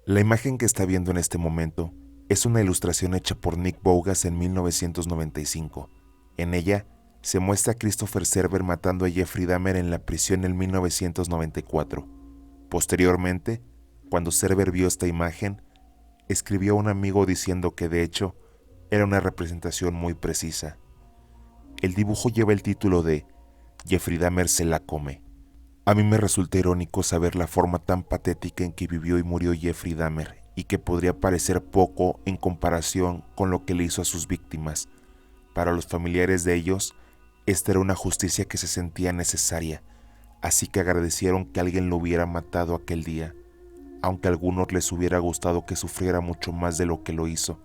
La imagen que está viendo en este momento es una ilustración hecha por Nick Bogas en 1995. En ella se muestra a Christopher Server matando a Jeffrey Dahmer en la prisión en 1994. Posteriormente, cuando Server vio esta imagen, escribió a un amigo diciendo que de hecho era una representación muy precisa. El dibujo lleva el título de Jeffrey Dahmer se la come. A mí me resulta irónico saber la forma tan patética en que vivió y murió Jeffrey Dahmer y que podría parecer poco en comparación con lo que le hizo a sus víctimas. Para los familiares de ellos, esta era una justicia que se sentía necesaria, así que agradecieron que alguien lo hubiera matado aquel día, aunque a algunos les hubiera gustado que sufriera mucho más de lo que lo hizo,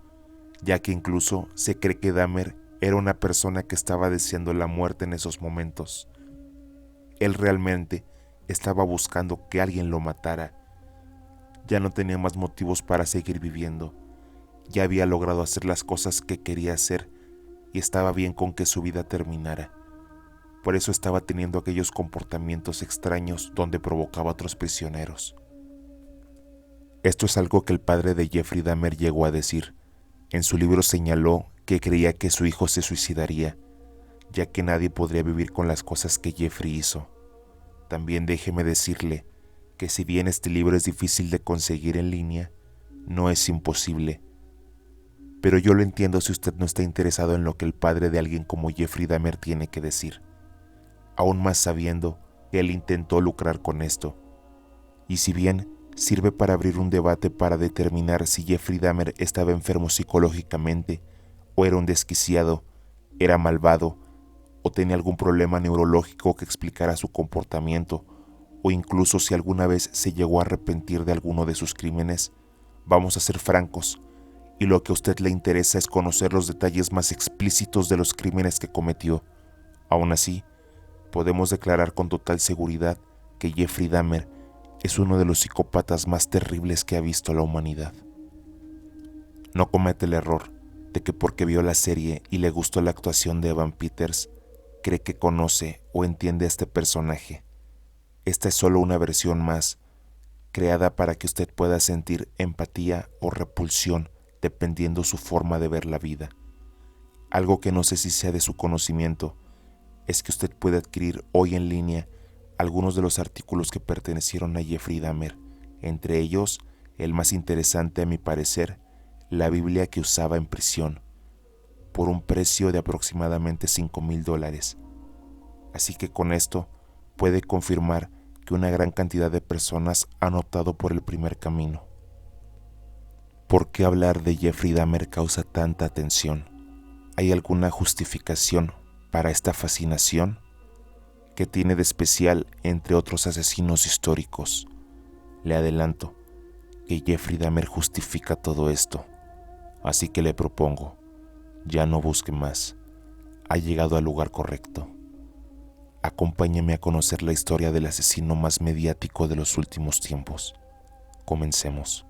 ya que incluso se cree que Dahmer era una persona que estaba deseando la muerte en esos momentos. Él realmente estaba buscando que alguien lo matara. Ya no tenía más motivos para seguir viviendo. Ya había logrado hacer las cosas que quería hacer y estaba bien con que su vida terminara. Por eso estaba teniendo aquellos comportamientos extraños donde provocaba a otros prisioneros. Esto es algo que el padre de Jeffrey Dahmer llegó a decir. En su libro señaló que creía que su hijo se suicidaría, ya que nadie podría vivir con las cosas que Jeffrey hizo. También déjeme decirle que si bien este libro es difícil de conseguir en línea, no es imposible. Pero yo lo entiendo si usted no está interesado en lo que el padre de alguien como Jeffrey Dahmer tiene que decir, aún más sabiendo que él intentó lucrar con esto. Y si bien sirve para abrir un debate para determinar si Jeffrey Dahmer estaba enfermo psicológicamente, o era un desquiciado, era malvado, o tenía algún problema neurológico que explicara su comportamiento, o incluso si alguna vez se llegó a arrepentir de alguno de sus crímenes, vamos a ser francos, y lo que a usted le interesa es conocer los detalles más explícitos de los crímenes que cometió. Aún así, podemos declarar con total seguridad que Jeffrey Dahmer es uno de los psicópatas más terribles que ha visto la humanidad. No comete el error de que porque vio la serie y le gustó la actuación de Evan Peters, cree que conoce o entiende a este personaje. Esta es solo una versión más, creada para que usted pueda sentir empatía o repulsión dependiendo su forma de ver la vida. Algo que no sé si sea de su conocimiento es que usted puede adquirir hoy en línea algunos de los artículos que pertenecieron a Jeffrey Dahmer, entre ellos, el más interesante a mi parecer, la Biblia que usaba en prisión, por un precio de aproximadamente $5,000. Así que con esto puede confirmar que una gran cantidad de personas han optado por el primer camino. ¿Por qué hablar de Jeffrey Dahmer causa tanta atención? ¿Hay alguna justificación para esta fascinación? ¿Qué tiene de especial entre otros asesinos históricos? Le adelanto que Jeffrey Dahmer justifica todo esto, así que le propongo, ya no busque más, ha llegado al lugar correcto. Acompáñeme a conocer la historia del asesino más mediático de los últimos tiempos. Comencemos.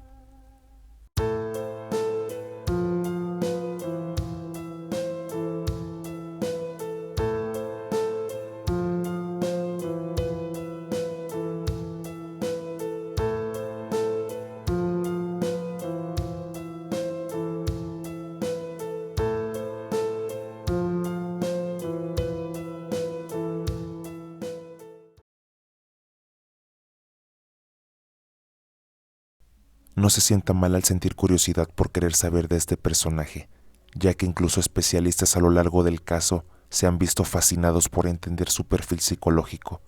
No se sienta mal al sentir curiosidad por querer saber de este personaje, ya que incluso especialistas a lo largo del caso se han visto fascinados por entender su perfil psicológico.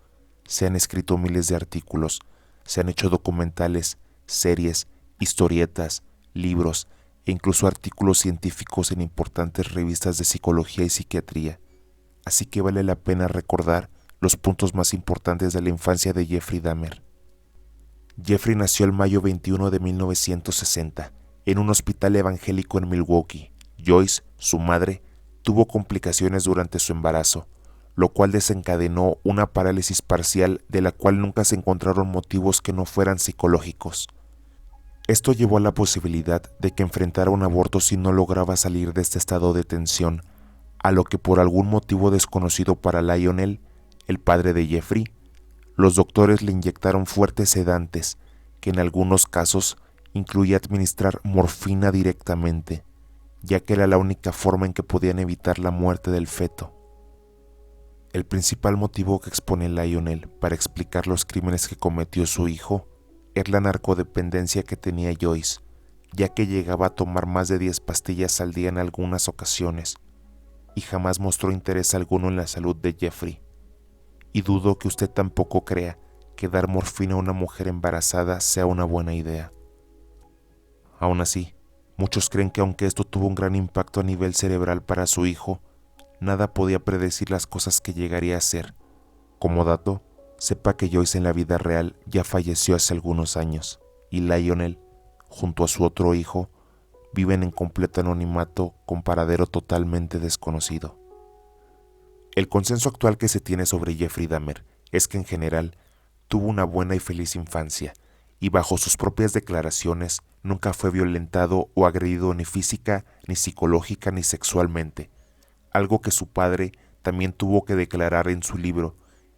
Se han escrito miles de artículos, se han hecho documentales, series, historietas, libros e incluso artículos científicos en importantes revistas de psicología y psiquiatría. Así que vale la pena recordar los puntos más importantes de la infancia de Jeffrey Dahmer. Jeffrey nació el mayo 21 de 1960 en un hospital evangélico en Milwaukee. Joyce, su madre, tuvo complicaciones durante su embarazo, lo cual desencadenó una parálisis parcial de la cual nunca se encontraron motivos que no fueran psicológicos. Esto llevó a la posibilidad de que enfrentara un aborto si no lograba salir de este estado de tensión, a lo que por algún motivo desconocido para Lionel, el padre de Jeffrey, los doctores le inyectaron fuertes sedantes que en algunos casos incluía administrar morfina directamente, ya que era la única forma en que podían evitar la muerte del feto. El principal motivo que expone Lionel para explicar los crímenes que cometió su hijo es la narcodependencia que tenía Joyce, ya que llegaba a tomar más de 10 pastillas al día en algunas ocasiones, y jamás mostró interés alguno en la salud de Jeffrey. Y dudo que usted tampoco crea que dar morfina a una mujer embarazada sea una buena idea. Aún así, muchos creen que aunque esto tuvo un gran impacto a nivel cerebral para su hijo, nada podía predecir las cosas que llegaría a hacer. Como dato, sepa que Joyce en la vida real ya falleció hace algunos años, y Lionel, junto a su otro hijo, viven en completo anonimato con paradero totalmente desconocido. El consenso actual que se tiene sobre Jeffrey Dahmer es que en general tuvo una buena y feliz infancia, y bajo sus propias declaraciones nunca fue violentado o agredido ni física, ni psicológica, ni sexualmente, algo que su padre también tuvo que declarar en su libro,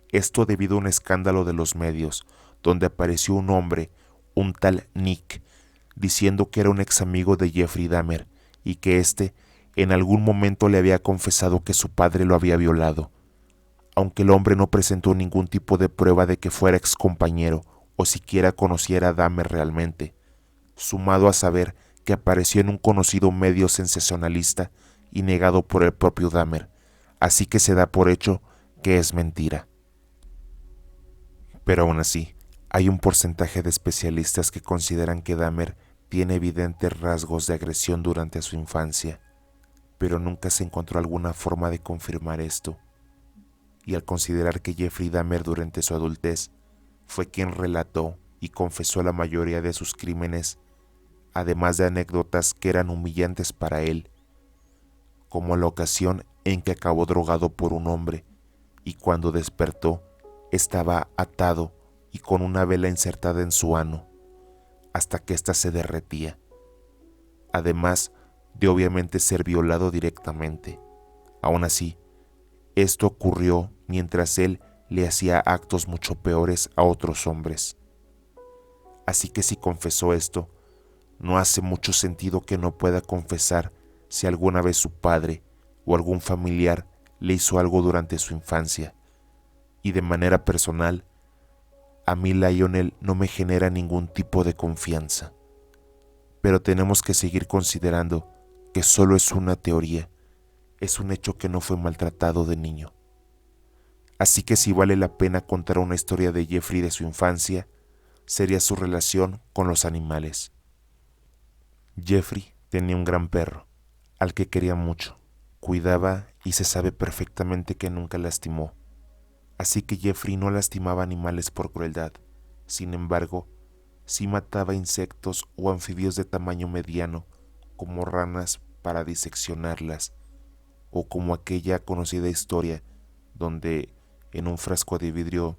esto debido a un escándalo de los medios, donde apareció un hombre, un tal Nick, diciendo que era un ex amigo de Jeffrey Dahmer y que éste en algún momento le había confesado que su padre lo había violado, aunque el hombre no presentó ningún tipo de prueba de que fuera ex compañero o siquiera conociera a Dahmer realmente, sumado a saber que apareció en un conocido medio sensacionalista y negado por el propio Dahmer, así que se da por hecho que es mentira. Pero aún así, hay un porcentaje de especialistas que consideran que Dahmer tiene evidentes rasgos de agresión durante su infancia, pero nunca se encontró alguna forma de confirmar esto. Y al considerar que Jeffrey Dahmer durante su adultez fue quien relató y confesó la mayoría de sus crímenes, además de anécdotas que eran humillantes para él, como la ocasión en que acabó drogado por un hombre y cuando despertó estaba atado y con una vela insertada en su ano, hasta que ésta se derretía, además de obviamente ser violado directamente. Aún así, esto ocurrió mientras él le hacía actos mucho peores a otros hombres. Así que si confesó esto, no hace mucho sentido que no pueda confesar si alguna vez su padre o algún familiar le hizo algo durante su infancia. Y de manera personal, a mí Lionel no me genera ningún tipo de confianza. Pero tenemos que seguir considerando que solo es una teoría, es un hecho que no fue maltratado de niño. Así que si vale la pena contar una historia de Jeffrey de su infancia, sería su relación con los animales. Jeffrey tenía un gran perro, al que quería mucho, cuidaba y se sabe perfectamente que nunca lastimó. Así que Jeffrey no lastimaba animales por crueldad. Sin embargo, sí mataba insectos o anfibios de tamaño mediano, como ranas para diseccionarlas, o como aquella conocida historia donde en un frasco de vidrio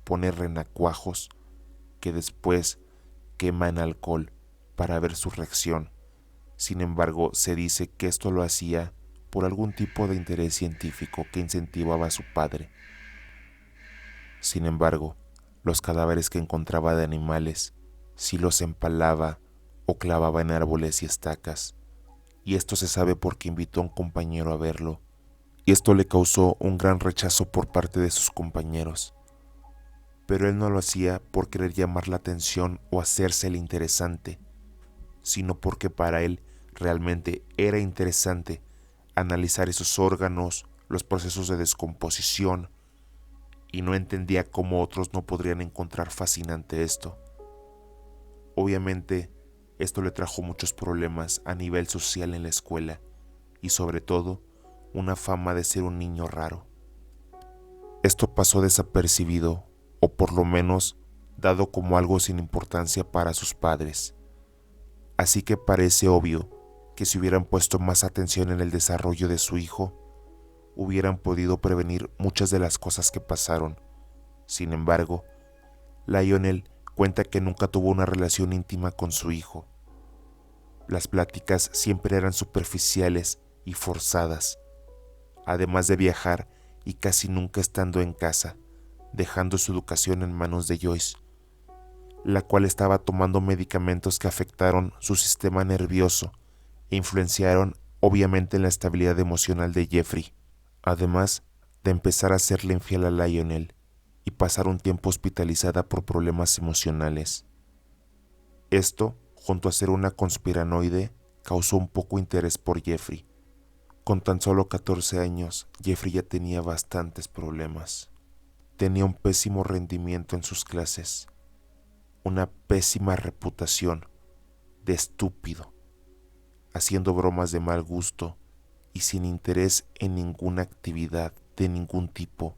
pone renacuajos que después quema en alcohol para ver su reacción. Sin embargo, se dice que esto lo hacía por algún tipo de interés científico que incentivaba a su padre. Sin embargo, los cadáveres que encontraba de animales sí los empalaba o clavaba en árboles y estacas, y esto se sabe porque invitó a un compañero a verlo, y esto le causó un gran rechazo por parte de sus compañeros. Pero él no lo hacía por querer llamar la atención o hacerse el interesante, sino porque para él realmente era interesante analizar esos órganos, los procesos de descomposición, y no entendía cómo otros no podrían encontrar fascinante esto. Obviamente, esto le trajo muchos problemas a nivel social en la escuela y sobre todo, una fama de ser un niño raro. Esto pasó desapercibido, o por lo menos dado como algo sin importancia para sus padres. Así que parece obvio que si hubieran puesto más atención en el desarrollo de su hijo, hubieran podido prevenir muchas de las cosas que pasaron. Sin embargo, Lionel cuenta que nunca tuvo una relación íntima con su hijo. Las pláticas siempre eran superficiales y forzadas, además de viajar y casi nunca estando en casa, dejando su educación en manos de Joyce. la cual estaba tomando medicamentos que afectaron su sistema nervioso e influenciaron obviamente en la estabilidad emocional de Jeffrey, además de empezar a serle infiel a Lionel y pasar un tiempo hospitalizada por problemas emocionales. Esto, junto a ser una conspiranoide, causó un poco interés por Jeffrey. Con tan solo 14 años, Jeffrey ya tenía bastantes problemas. Tenía un pésimo rendimiento en sus clases, una pésima reputación de estúpido, haciendo bromas de mal gusto y sin interés en ninguna actividad de ningún tipo.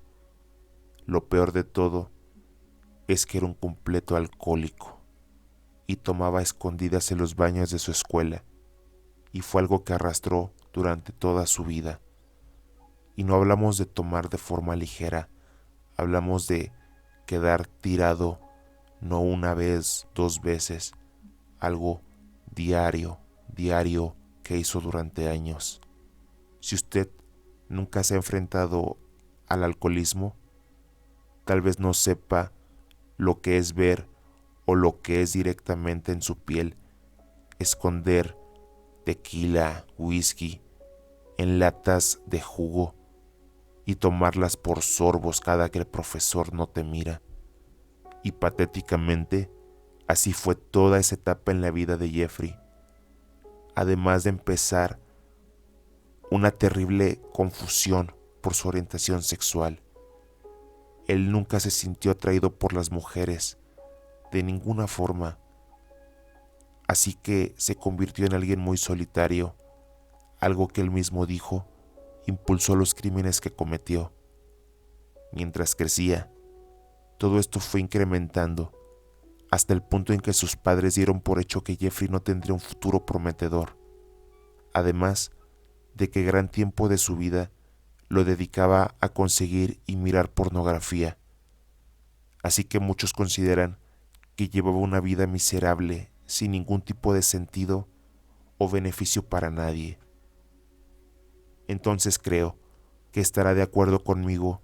Lo peor de todo es que era un completo alcohólico y tomaba a escondidas en los baños de su escuela, y fue algo que arrastró durante toda su vida. Y no hablamos de tomar de forma ligera, hablamos de quedar tirado no una vez, 2 veces, algo diario que hizo durante años. Si usted nunca se ha enfrentado al alcoholismo, tal vez no sepa lo que es ver o lo que es directamente en su piel esconder tequila, whisky en latas de jugo y tomarlas por sorbos cada que el profesor no te mira. Y patéticamente, así fue toda esa etapa en la vida de Jeffrey, además de empezar una terrible confusión por su orientación sexual. Él nunca se sintió atraído por las mujeres, de ninguna forma, así que se convirtió en alguien muy solitario, algo que él mismo dijo impulsó los crímenes que cometió. Mientras crecía, todo esto fue incrementando, hasta el punto en que sus padres dieron por hecho que Jeffrey no tendría un futuro prometedor, además de que gran tiempo de su vida lo dedicaba a conseguir y mirar pornografía. Así que muchos consideran que llevaba una vida miserable, sin ningún tipo de sentido o beneficio para nadie. Entonces creo que estará de acuerdo conmigo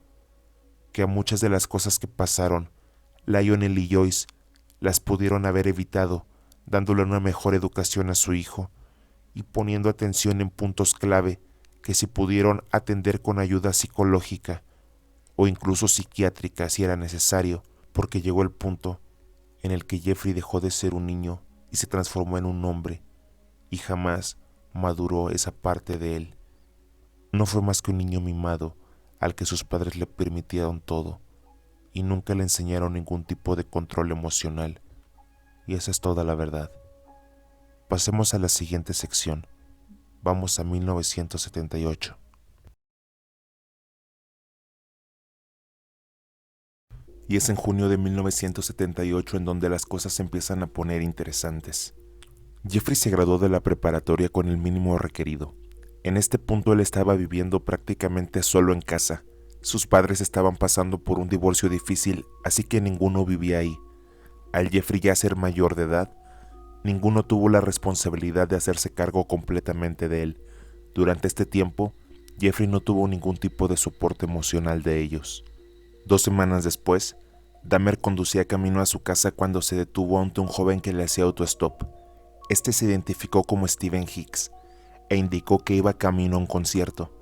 que a muchas de las cosas que pasaron, Lionel y Joyce las pudieron haber evitado, dándole una mejor educación a su hijo y poniendo atención en puntos clave que se pudieron atender con ayuda psicológica o incluso psiquiátrica si era necesario, porque llegó el punto en el que Jeffrey dejó de ser un niño y se transformó en un hombre, y jamás maduró esa parte de él. No fue más que un niño mimado al que sus padres le permitieron todo y nunca le enseñaron ningún tipo de control emocional. Y esa es toda la verdad. Pasemos a la siguiente sección. Vamos a 1978. Y es en junio de 1978 en donde las cosas se empiezan a poner interesantes. Jeffrey se graduó de la preparatoria con el mínimo requerido. En este punto él estaba viviendo prácticamente solo en casa. Sus padres estaban pasando por un divorcio difícil, así que ninguno vivía ahí. Al Jeffrey ya ser mayor de edad, ninguno tuvo la responsabilidad de hacerse cargo completamente de él. Durante este tiempo, Jeffrey no tuvo ningún tipo de soporte emocional de ellos. 2 semanas después, Dahmer conducía camino a su casa cuando se detuvo ante un joven que le hacía autostop. Este se identificó como Steven Hicks e indicó que iba camino a un concierto.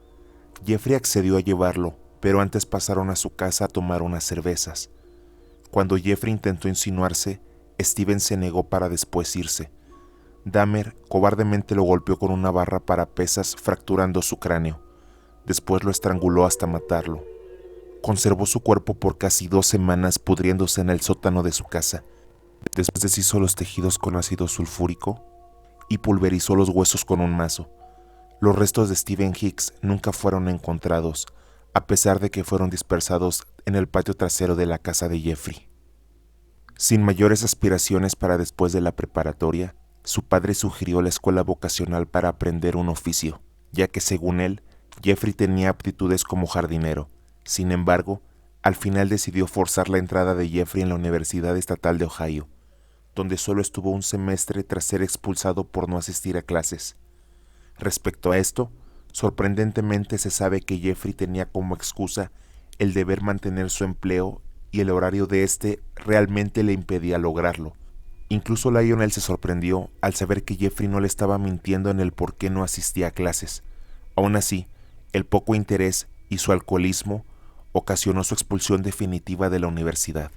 Jeffrey accedió a llevarlo, pero antes pasaron a su casa a tomar unas cervezas. Cuando Jeffrey intentó insinuarse, Steven se negó para después irse. Dahmer cobardemente lo golpeó con una barra para pesas, fracturando su cráneo. Después lo estranguló hasta matarlo. Conservó su cuerpo por casi 2 semanas pudriéndose en el sótano de su casa. Después deshizo los tejidos con ácido sulfúrico y pulverizó los huesos con un mazo. Los restos de Steven Hicks nunca fueron encontrados, a pesar de que fueron dispersados en el patio trasero de la casa de Jeffrey. Sin mayores aspiraciones para después de la preparatoria, su padre sugirió la escuela vocacional para aprender un oficio, ya que según él, Jeffrey tenía aptitudes como jardinero. Sin embargo, al final decidió forzar la entrada de Jeffrey en la Universidad Estatal de Ohio, donde solo estuvo un semestre tras ser expulsado por no asistir a clases. Respecto a esto, sorprendentemente se sabe que Jeffrey tenía como excusa el deber mantener su empleo y el horario de este realmente le impedía lograrlo. Incluso Lionel se sorprendió al saber que Jeffrey no le estaba mintiendo en el por qué no asistía a clases. Aún así, el poco interés y su alcoholismo ocasionó su expulsión definitiva de la universidad.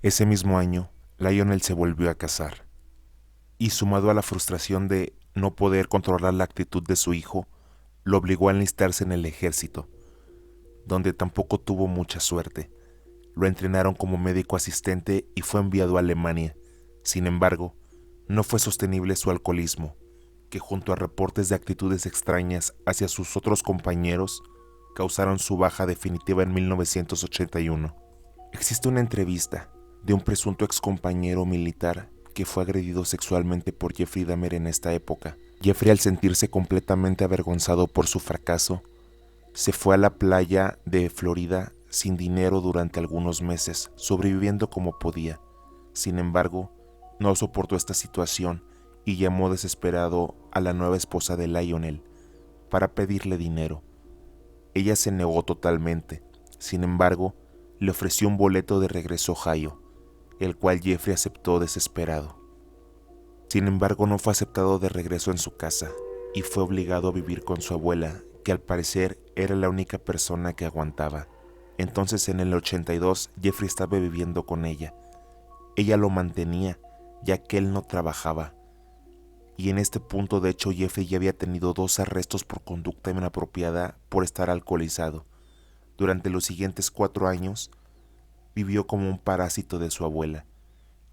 Ese mismo año, Lionel se volvió a casar. Y sumado a la frustración de no poder controlar la actitud de su hijo, lo obligó a enlistarse en el ejército, donde tampoco tuvo mucha suerte. Lo entrenaron como médico asistente y fue enviado a Alemania. Sin embargo, no fue sostenible su alcoholismo, que junto a reportes de actitudes extrañas hacia sus otros compañeros, causaron su baja definitiva en 1981. Existe una entrevista de un presunto excompañero militar que fue agredido sexualmente por Jeffrey Dahmer en esta época. Jeffrey, al sentirse completamente avergonzado por su fracaso, se fue a la playa de Florida sin dinero durante algunos meses, sobreviviendo como podía. Sin embargo, no soportó esta situación y llamó desesperado a la nueva esposa de Lionel para pedirle dinero. Ella se negó totalmente. Sin embargo, le ofreció un boleto de regreso a Ohio, el cual Jeffrey aceptó desesperado. Sin embargo, no fue aceptado de regreso en su casa y fue obligado a vivir con su abuela, que al parecer era la única persona que aguantaba. Entonces, en el 82, Jeffrey estaba viviendo con ella. Ella lo mantenía, ya que él no trabajaba. Y en este punto, de hecho, Jeffrey ya había tenido 2 arrestos por conducta inapropiada por estar alcoholizado. Durante los siguientes 4 años, vivió como un parásito de su abuela,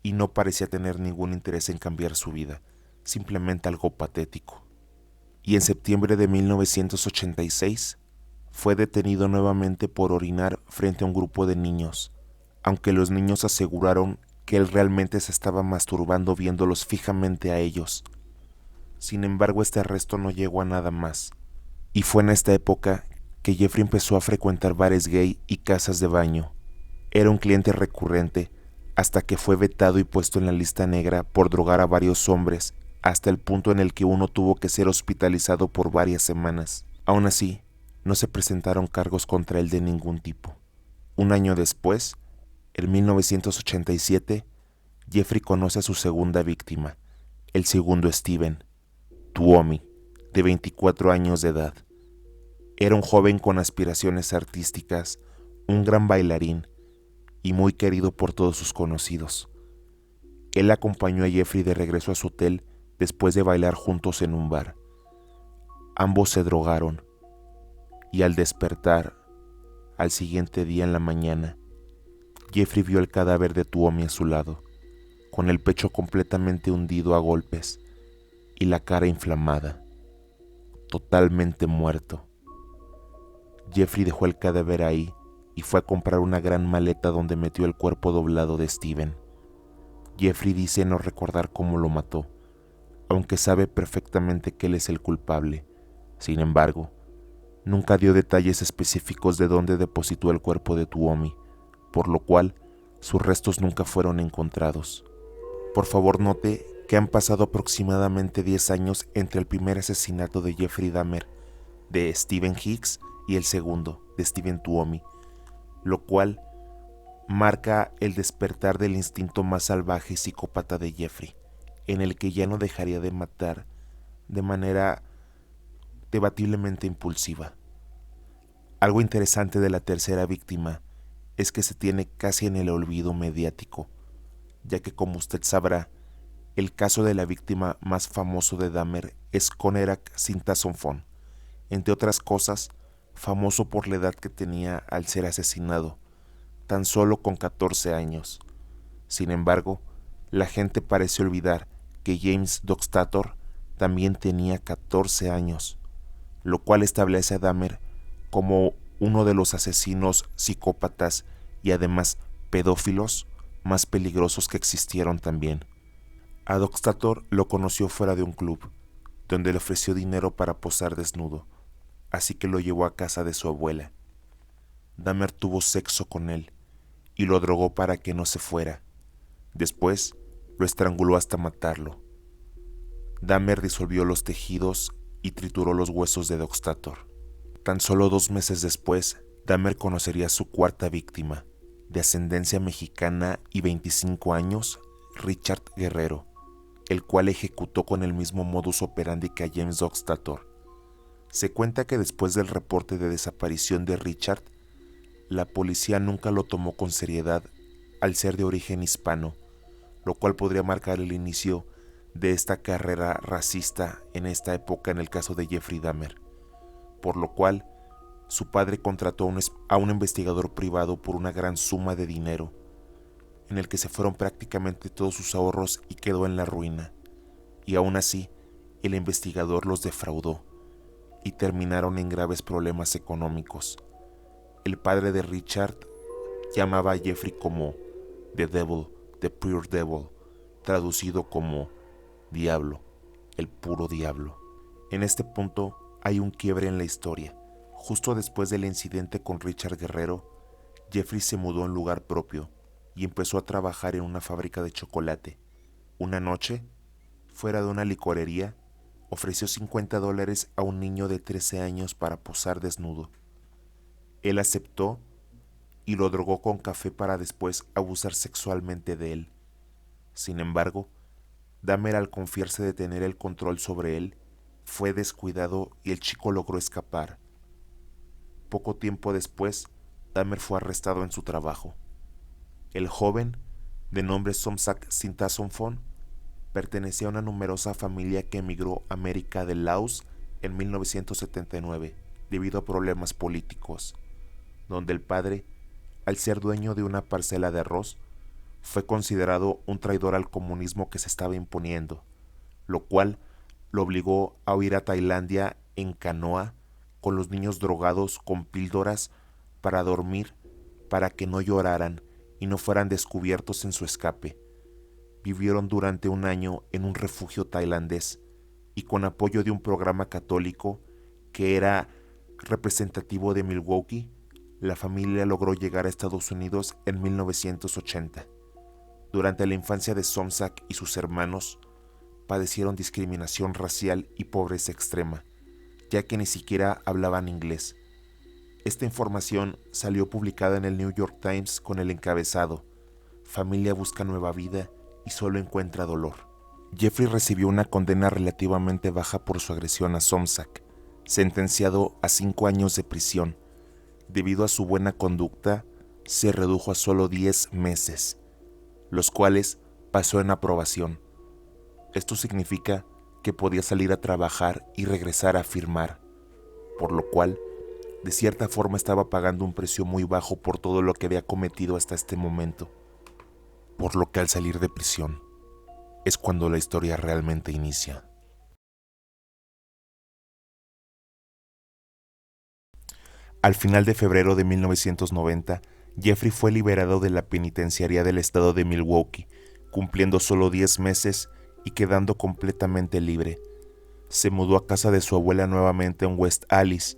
y no parecía tener ningún interés en cambiar su vida, simplemente algo patético. Y en septiembre de 1986, fue detenido nuevamente por orinar frente a un grupo de niños, aunque los niños aseguraron que él realmente se estaba masturbando viéndolos fijamente a ellos. Sin embargo, este arresto no llegó a nada más, y fue en esta época que Jeffrey empezó a frecuentar bares gay y casas de baño. Era un cliente recurrente hasta que fue vetado y puesto en la lista negra por drogar a varios hombres, hasta el punto en el que uno tuvo que ser hospitalizado por varias semanas. Aún así, no se presentaron cargos contra él de ningún tipo. Un año después, en 1987, Jeffrey conoce a su segunda víctima, el segundo Steven, Tuomi, de 24 años de edad. Era un joven con aspiraciones artísticas, un gran bailarín y muy querido por todos sus conocidos. Él acompañó a Jeffrey de regreso a su hotel después de bailar juntos en un bar. Ambos se drogaron y al despertar, al siguiente día en la mañana, Jeffrey vio el cadáver de Tuomi a su lado, con el pecho completamente hundido a golpes y la cara inflamada, totalmente muerto. Jeffrey dejó el cadáver ahí y fue a comprar una gran maleta donde metió el cuerpo doblado de Steven. Jeffrey dice no recordar cómo lo mató, aunque sabe perfectamente que él es el culpable. Sin embargo, nunca dio detalles específicos de dónde depositó el cuerpo de Tuomi, por lo cual sus restos nunca fueron encontrados. Por favor, note que han pasado aproximadamente 10 años entre el primer asesinato de Jeffrey Dahmer, de Steven Hicks, y el segundo, de Steven Tuomi, lo cual marca el despertar del instinto más salvaje y psicópata de Jeffrey, en el que ya no dejaría de matar de manera debatiblemente impulsiva. Algo interesante de la tercera víctima es que se tiene casi en el olvido mediático, ya que, como usted sabrá, el caso de la víctima más famoso de Dahmer es Connerak Sintasonfon, entre otras cosas, famoso por la edad que tenía al ser asesinado, tan solo con 14 años. Sin embargo, la gente parece olvidar que James Doxtator también tenía 14 años, lo cual establece a Dahmer como uno de los asesinos psicópatas y además pedófilos más peligrosos que existieron también. A Doxtator lo conoció fuera de un club, donde le ofreció dinero para posar desnudo, así que lo llevó a casa de su abuela. Dahmer tuvo sexo con él y lo drogó para que no se fuera. Después lo estranguló hasta matarlo. Dahmer disolvió los tejidos y trituró los huesos de Doxtator. Tan solo 2 meses después, Dahmer conocería a su cuarta víctima, de ascendencia mexicana y 25 años, Richard Guerrero, el cual ejecutó con el mismo modus operandi que a James Doxtator. Se cuenta que después del reporte de desaparición de Richard, la policía nunca lo tomó con seriedad al ser de origen hispano, lo cual podría marcar el inicio de esta carrera racista en esta época en el caso de Jeffrey Dahmer, por lo cual su padre contrató a un investigador privado por una gran suma de dinero, en el que se fueron prácticamente todos sus ahorros y quedó en la ruina, y aún así el investigador los defraudó y terminaron en graves problemas económicos. El padre de Richard llamaba a Jeffrey como The Devil, The Pure Devil, traducido como Diablo, el puro diablo. En este punto hay un quiebre en la historia. Justo después del incidente con Richard Guerrero, Jeffrey se mudó a un lugar propio y empezó a trabajar en una fábrica de chocolate. Una noche, fuera de una licorería, ofreció $50 a un niño de 13 años para posar desnudo. Él aceptó y lo drogó con café para después abusar sexualmente de él. Sin embargo, Dahmer, al confiarse de tener el control sobre él, fue descuidado y el chico logró escapar. Poco tiempo después, Dahmer fue arrestado en su trabajo. El joven, de nombre Somsak Sintasomphone, pertenecía a una numerosa familia que emigró a América de Laos en 1979 debido a problemas políticos, donde el padre, al ser dueño de una parcela de arroz, fue considerado un traidor al comunismo que se estaba imponiendo, lo cual lo obligó a huir a Tailandia en canoa con los niños drogados con píldoras para dormir, para que no lloraran y no fueran descubiertos en su escape. Vivieron durante un año en un refugio tailandés y con apoyo de un programa católico que era representativo de Milwaukee, la familia logró llegar a Estados Unidos en 1980. Durante la infancia de Somsak y sus hermanos, padecieron discriminación racial y pobreza extrema, ya que ni siquiera hablaban inglés. Esta información salió publicada en el New York Times con el encabezado «Familia busca nueva vida y solo encuentra dolor». Jeffrey recibió una condena relativamente baja por su agresión a Somsak, sentenciado a 5 años de prisión. Debido a su buena conducta, se redujo a solo 10 meses, los cuales pasó en aprobación. Esto significa que podía salir a trabajar y regresar a firmar, por lo cual, de cierta forma estaba pagando un precio muy bajo por todo lo que había cometido hasta este momento. Por lo que al salir de prisión, es cuando la historia realmente inicia. Al final de febrero de 1990, Jeffrey fue liberado de la penitenciaría del estado de Milwaukee, cumpliendo solo 10 meses y quedando completamente libre. Se mudó a casa de su abuela nuevamente en West Allis,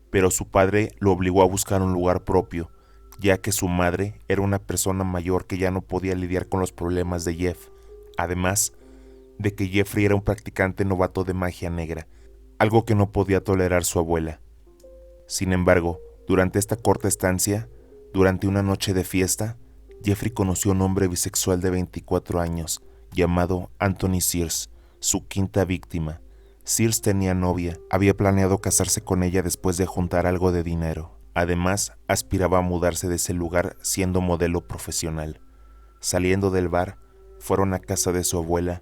pero su padre lo obligó a buscar un lugar propio, ya que su madre era una persona mayor que ya no podía lidiar con los problemas de Jeff, además de que Jeffrey era un practicante novato de magia negra, algo que no podía tolerar su abuela. Sin embargo, durante esta corta estancia, durante una noche de fiesta, Jeffrey conoció a un hombre bisexual de 24 años, llamado Anthony Sears, su quinta víctima. Sears tenía novia, había planeado casarse con ella después de juntar algo de dinero. Además, aspiraba a mudarse de ese lugar siendo modelo profesional. Saliendo del bar, fueron a casa de su abuela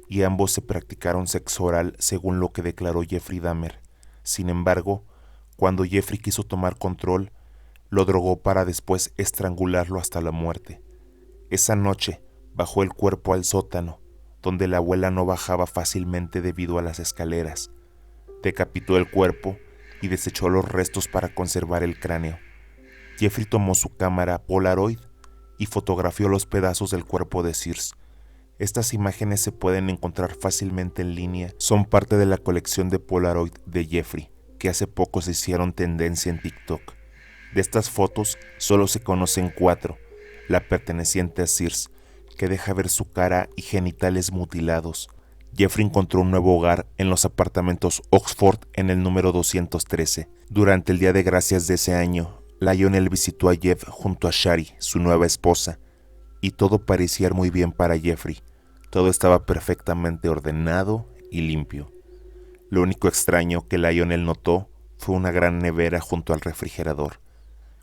y ambos se practicaron sexo oral según lo que declaró Jeffrey Dahmer. Sin embargo, cuando Jeffrey quiso tomar control, lo drogó para después estrangularlo hasta la muerte. Esa noche bajó el cuerpo al sótano, donde la abuela no bajaba fácilmente debido a las escaleras. Decapitó el cuerpo y desechó los restos para conservar el cráneo. Jeffrey tomó su cámara Polaroid y fotografió los pedazos del cuerpo de Sears. Estas imágenes se pueden encontrar fácilmente en línea, son parte de la colección de Polaroid de Jeffrey, que hace poco se hicieron tendencia en TikTok. De estas fotos solo se conocen 4, la perteneciente a Sears, que deja ver su cara y genitales mutilados. Jeffrey encontró un nuevo hogar en los apartamentos Oxford en el número 213. Durante el Día de Gracias de ese año, Lionel visitó a Jeff junto a Shari, su nueva esposa, y todo parecía ir muy bien para Jeffrey. Todo estaba perfectamente ordenado y limpio. Lo único extraño que Lionel notó fue una gran nevera junto al refrigerador.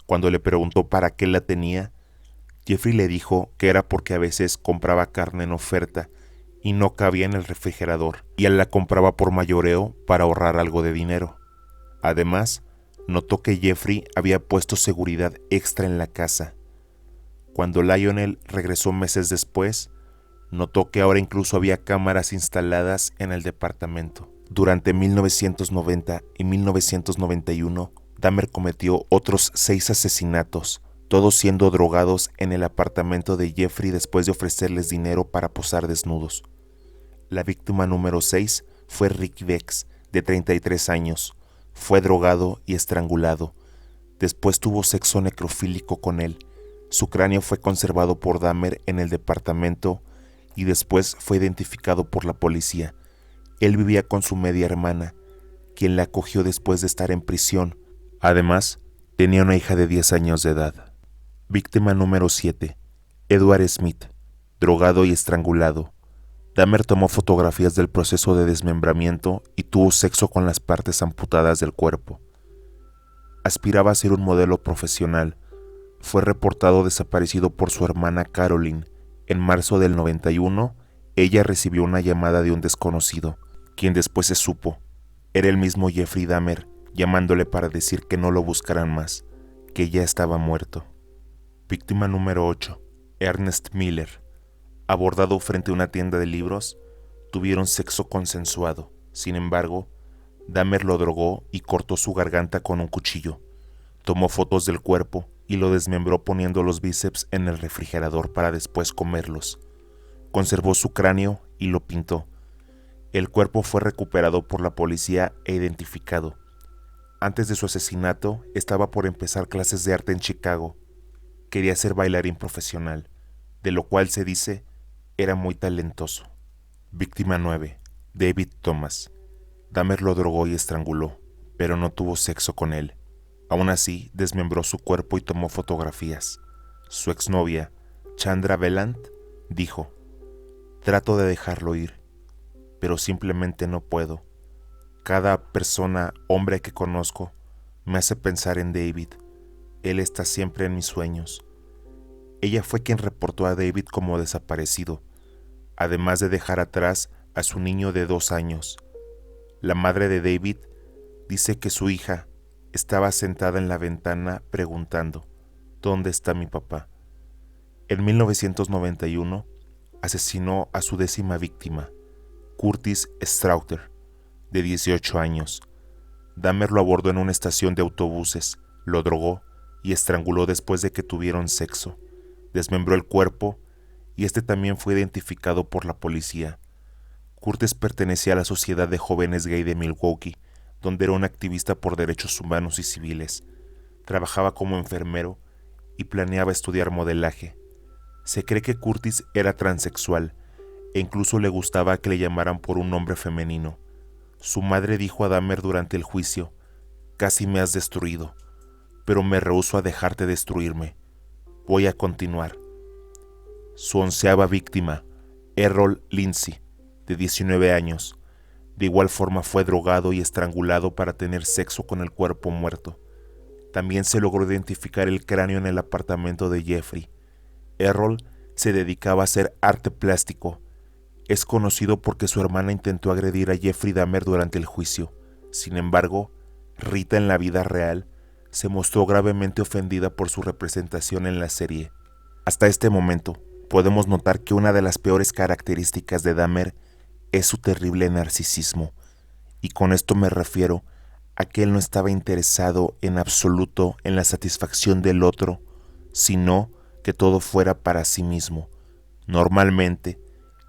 Cuando le preguntó para qué la tenía, Jeffrey le dijo que era porque a veces compraba carne en oferta y no cabía en el refrigerador, y él la compraba por mayoreo para ahorrar algo de dinero. Además, notó que Jeffrey había puesto seguridad extra en la casa. Cuando Lionel regresó meses después, notó que ahora incluso había cámaras instaladas en el departamento. Durante 1990 y 1991, Dahmer cometió otros 6 asesinatos, todos siendo drogados en el apartamento de Jeffrey después de ofrecerles dinero para posar desnudos. La víctima número 6 fue Ricky Vex, de 33 años. Fue drogado y estrangulado. Después tuvo sexo necrofílico con él. Su cráneo fue conservado por Dahmer en el departamento y después fue identificado por la policía. Él vivía con su media hermana, quien la acogió después de estar en prisión. Además, tenía una hija de 10 años de edad. Víctima número 7. Edward Smith, drogado y estrangulado. Dahmer tomó fotografías del proceso de desmembramiento y tuvo sexo con las partes amputadas del cuerpo. Aspiraba a ser un modelo profesional. Fue reportado desaparecido por su hermana Caroline. En marzo del 91, ella recibió una llamada de un desconocido, quien después se supo era el mismo Jeffrey Dahmer, llamándole para decir que no lo buscaran más, que ya estaba muerto. Víctima número 8. Ernest Miller. Abordado frente a una tienda de libros, tuvieron sexo consensuado. Sin embargo, Dahmer lo drogó y cortó su garganta con un cuchillo. Tomó fotos del cuerpo y lo desmembró poniendo los bíceps en el refrigerador para después comerlos. Conservó su cráneo y lo pintó. El cuerpo fue recuperado por la policía e identificado. Antes de su asesinato, estaba por empezar clases de arte en Chicago. Quería ser bailarín profesional, de lo cual se dice era muy talentoso. Víctima 9. David Thomas. Dahmer lo drogó y estranguló, pero no tuvo sexo con él. Aún así, desmembró su cuerpo y tomó fotografías. Su exnovia, Chandra Veland, dijo: "Trato de dejarlo ir, pero simplemente no puedo. Cada persona, hombre que conozco, me hace pensar en David. Él está siempre en mis sueños". Ella fue quien reportó a David como desaparecido, además de dejar atrás a su niño de 2 años. La madre de David dice que su hija estaba sentada en la ventana preguntando: ¿dónde está mi papá? En 1991 asesinó a su 10ª víctima, Curtis Strauter, de 18 años. Dahmer lo abordó en una estación de autobuses, lo drogó y estranguló después de que tuvieron sexo. Desmembró el cuerpo y este también fue identificado por la policía. Curtis pertenecía a la Sociedad de Jóvenes Gay de Milwaukee, donde era un activista por derechos humanos y civiles. Trabajaba como enfermero y planeaba estudiar modelaje. Se cree que Curtis era transexual e incluso le gustaba que le llamaran por un nombre femenino. Su madre dijo a Dahmer durante el juicio: "Casi me has destruido, pero me rehúso a dejarte destruirme. Voy a continuar". Su 11ª víctima, Errol Lindsey, de 19 años, de igual forma fue drogado y estrangulado para tener sexo con el cuerpo muerto. También se logró identificar el cráneo en el apartamento de Jeffrey. Errol se dedicaba a hacer arte plástico. Es conocido porque su hermana intentó agredir a Jeffrey Dahmer durante el juicio. Sin embargo, Rita en la vida real se mostró gravemente ofendida por su representación en la serie. Hasta este momento, podemos notar que una de las peores características de Dahmer es su terrible narcisismo, y con esto me refiero a que él no estaba interesado en absoluto en la satisfacción del otro, sino que todo fuera para sí mismo. Normalmente,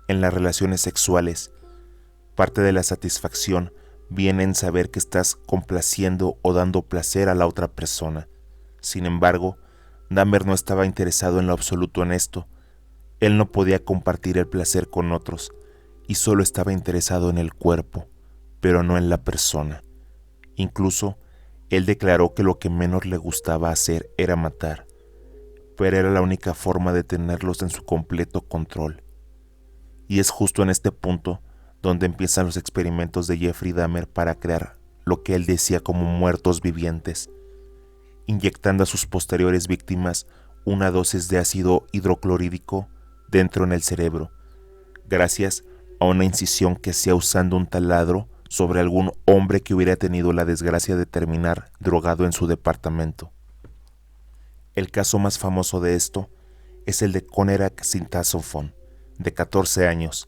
en las relaciones sexuales, parte de la satisfacción viene en saber que estás complaciendo o dando placer a la otra persona. Sin embargo, Dahmer no estaba interesado en lo absoluto en esto. Él no podía compartir el placer con otros y solo estaba interesado en el cuerpo, pero no en la persona. Incluso, Él declaró que lo que menos le gustaba hacer era matar, pero era la única forma de tenerlos en su completo control. Y es justo en este punto donde empiezan los experimentos de Jeffrey Dahmer para crear lo que él decía como muertos vivientes, inyectando a sus posteriores víctimas una dosis de ácido hidroclorídico dentro en el cerebro, gracias a una incisión que hacía usando un taladro sobre algún hombre que hubiera tenido la desgracia de terminar drogado en su departamento. El caso más famoso de esto es el de Conerak Sintasofon, de 14 años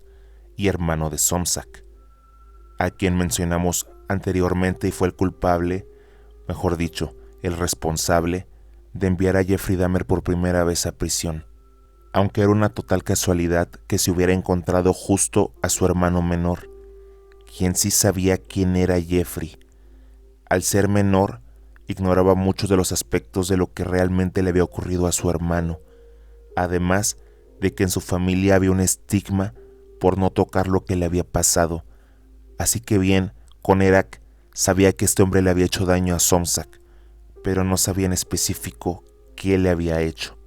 y hermano de Somsak, a quien mencionamos anteriormente y fue el culpable, mejor dicho, el responsable de enviar a Jeffrey Dahmer por primera vez a prisión, aunque era una total casualidad que se hubiera encontrado justo a su hermano menor, quien sí sabía quién era Jeffrey. Al ser menor, ignoraba muchos de los aspectos de lo que realmente le había ocurrido a su hermano, además de que en su familia había un estigma por no tocar lo que le había pasado, así que bien, Conerak sabía que este hombre le había hecho daño a Somsak, pero no sabía en específico qué le había hecho.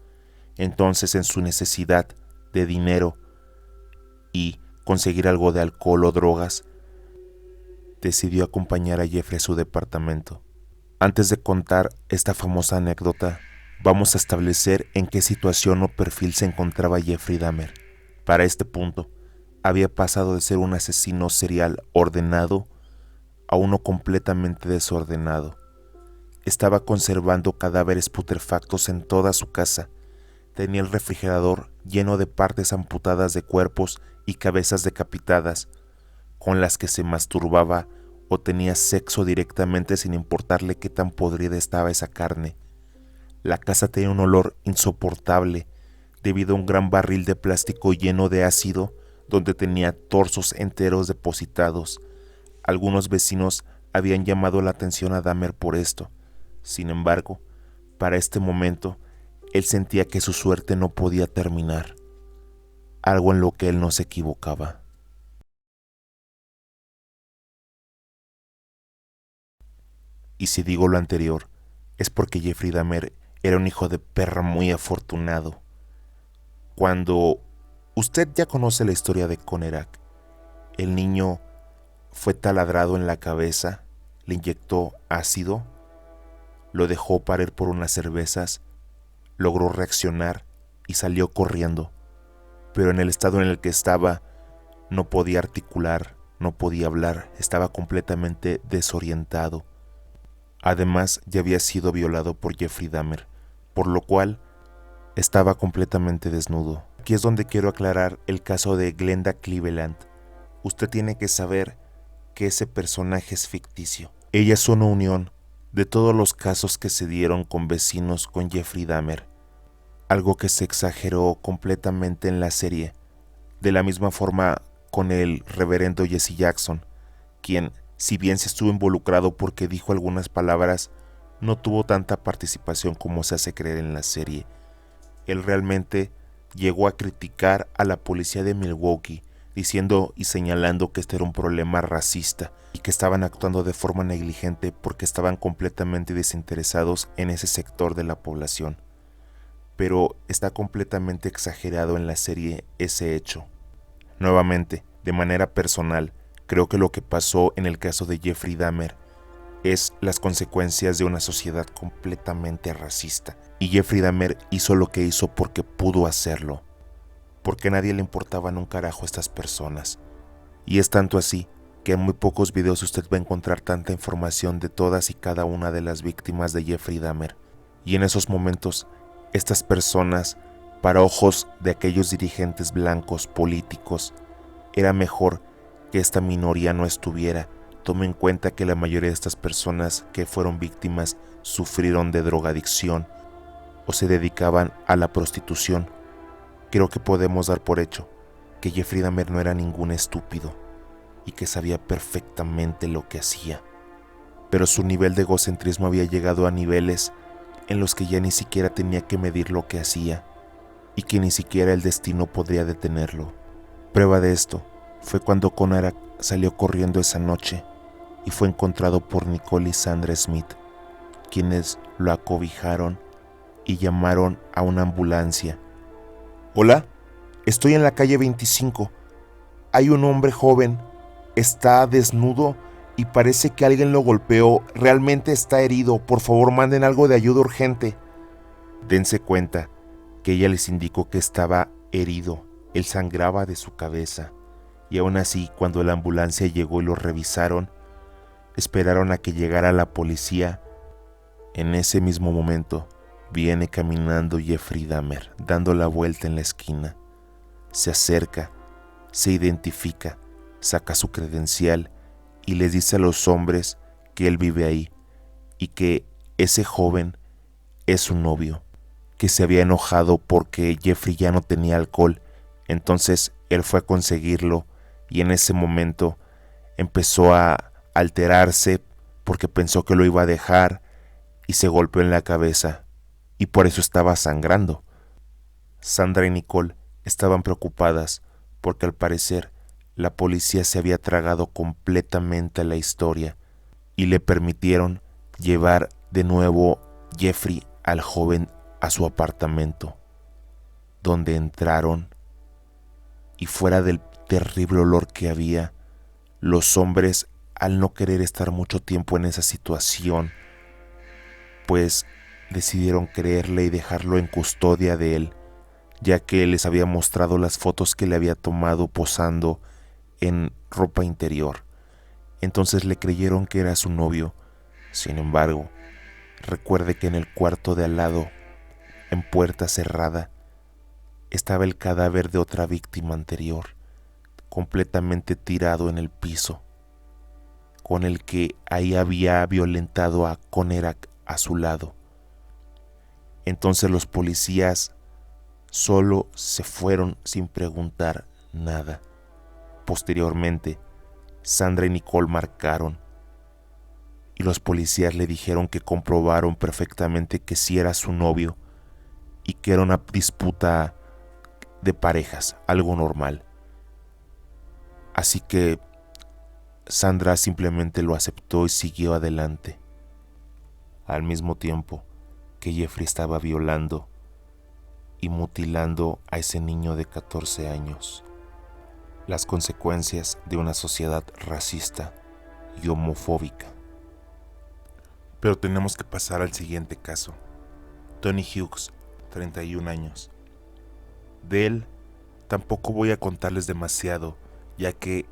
Entonces, en su necesidad de dinero y conseguir algo de alcohol o drogas, decidió acompañar a Jeffrey a su departamento. Antes de contar esta famosa anécdota, vamos a establecer en qué situación o perfil se encontraba Jeffrey Dahmer. Para este punto, había pasado de ser un asesino serial ordenado a uno completamente desordenado. Estaba conservando cadáveres putrefactos en toda su casa. Tenía el refrigerador lleno de partes amputadas de cuerpos y cabezas decapitadas, con las que se masturbaba o tenía sexo directamente sin importarle qué tan podrida estaba esa carne. La casa tenía un olor insoportable debido a un gran barril de plástico lleno de ácido donde tenía torsos enteros depositados. Algunos vecinos habían llamado la atención a Dahmer por esto. Sin embargo, para este momento, él sentía que su suerte no podía terminar, algo en lo que él no se equivocaba. Y si digo lo anterior, es porque Jeffrey Dahmer era un hijo de perra muy afortunado. Cuando usted ya conoce la historia de Conerak, el niño fue taladrado en la cabeza, le inyectó ácido, lo dejó parir por unas cervezas, logró reaccionar y salió corriendo, pero en el estado en el que estaba no podía articular, no podía hablar, estaba completamente desorientado. Además, ya había sido violado por Jeffrey Dahmer, por lo cual estaba completamente desnudo. Aquí es donde quiero aclarar el caso de Glenda Cleveland. Usted tiene que saber que ese personaje es ficticio. Ella es una unión de todos los casos que se dieron con vecinos con Jeffrey Dahmer, algo que se exageró completamente en la serie, de la misma forma con el reverendo Jesse Jackson, quien, si bien se estuvo involucrado porque dijo algunas palabras, no tuvo tanta participación como se hace creer en la serie. Él realmente llegó a criticar a la policía de Milwaukee, diciendo y señalando que este era un problema racista y que estaban actuando de forma negligente porque estaban completamente desinteresados en ese sector de la población. Pero está completamente exagerado en la serie ese hecho. Nuevamente, de manera personal, creo que lo que pasó en el caso de Jeffrey Dahmer es las consecuencias de una sociedad completamente racista. Y Jeffrey Dahmer hizo lo que hizo porque pudo hacerlo, porque a nadie le importaban un carajo a estas personas. Y es tanto así que en muy pocos videos usted va a encontrar tanta información de todas y cada una de las víctimas de Jeffrey Dahmer. Y en esos momentos, estas personas, para ojos de aquellos dirigentes blancos políticos, era mejor que esta minoría no estuviera. Tome en cuenta que la mayoría de estas personas que fueron víctimas sufrieron de drogadicción o se dedicaban a la prostitución. Creo que podemos dar por hecho que Jeffrey Dahmer no era ningún estúpido y que sabía perfectamente lo que hacía, pero su nivel de egocentrismo había llegado a niveles en los que ya ni siquiera tenía que medir lo que hacía y que ni siquiera el destino podría detenerlo. Prueba de esto fue cuando Conerak salió corriendo esa noche y fue encontrado por Nicole y Sandra Smith, quienes lo acobijaron y llamaron a una ambulancia. Hola, estoy en la calle 25. Hay un hombre joven, está desnudo y parece que alguien lo golpeó. Realmente está herido. Por favor, manden algo de ayuda urgente. Dense cuenta que ella les indicó que estaba herido. Él sangraba de su cabeza. Y aún así, cuando la ambulancia llegó y lo revisaron, esperaron a que llegara la policía. En ese mismo momento, viene caminando Jeffrey Dahmer, dando la vuelta en la esquina. Se acerca, se identifica, saca su credencial y les dice a los hombres que él vive ahí y que ese joven es su novio, que se había enojado porque Jeffrey ya no tenía alcohol. Entonces él fue a conseguirlo y en ese momento empezó a alterarse porque pensó que lo iba a dejar y se golpeó en la cabeza y por eso estaba sangrando. Sandra y Nicole estaban preocupadas porque al parecer la policía se había tragado completamente la historia y le permitieron llevar de nuevo Jeffrey al joven a su apartamento, donde entraron y fuera del terrible olor que había, los hombres, al no querer estar mucho tiempo en esa situación, pues decidieron creerle y dejarlo en custodia de él, ya que él les había mostrado las fotos que le había tomado posando en ropa interior. Entonces le creyeron que era su novio. Sin embargo, recuerde que en el cuarto de al lado, en puerta cerrada, estaba el cadáver de otra víctima anterior, completamente tirado en el piso, con el que ahí había violentado a Conerak a su lado. Entonces los policías solo se fueron sin preguntar nada. Posteriormente, Sandra y Nicole marcaron y los policías le dijeron que comprobaron perfectamente que sí era su novio y que era una disputa de parejas, algo normal. Así que Sandra simplemente lo aceptó y siguió adelante. Al mismo tiempo que Jeffrey estaba violando y mutilando a ese niño de 14 años. Las consecuencias de una sociedad racista y homofóbica. Pero tenemos que pasar al siguiente caso. Tony Hughes, 31 años. De él tampoco voy a contarles demasiado, ya que,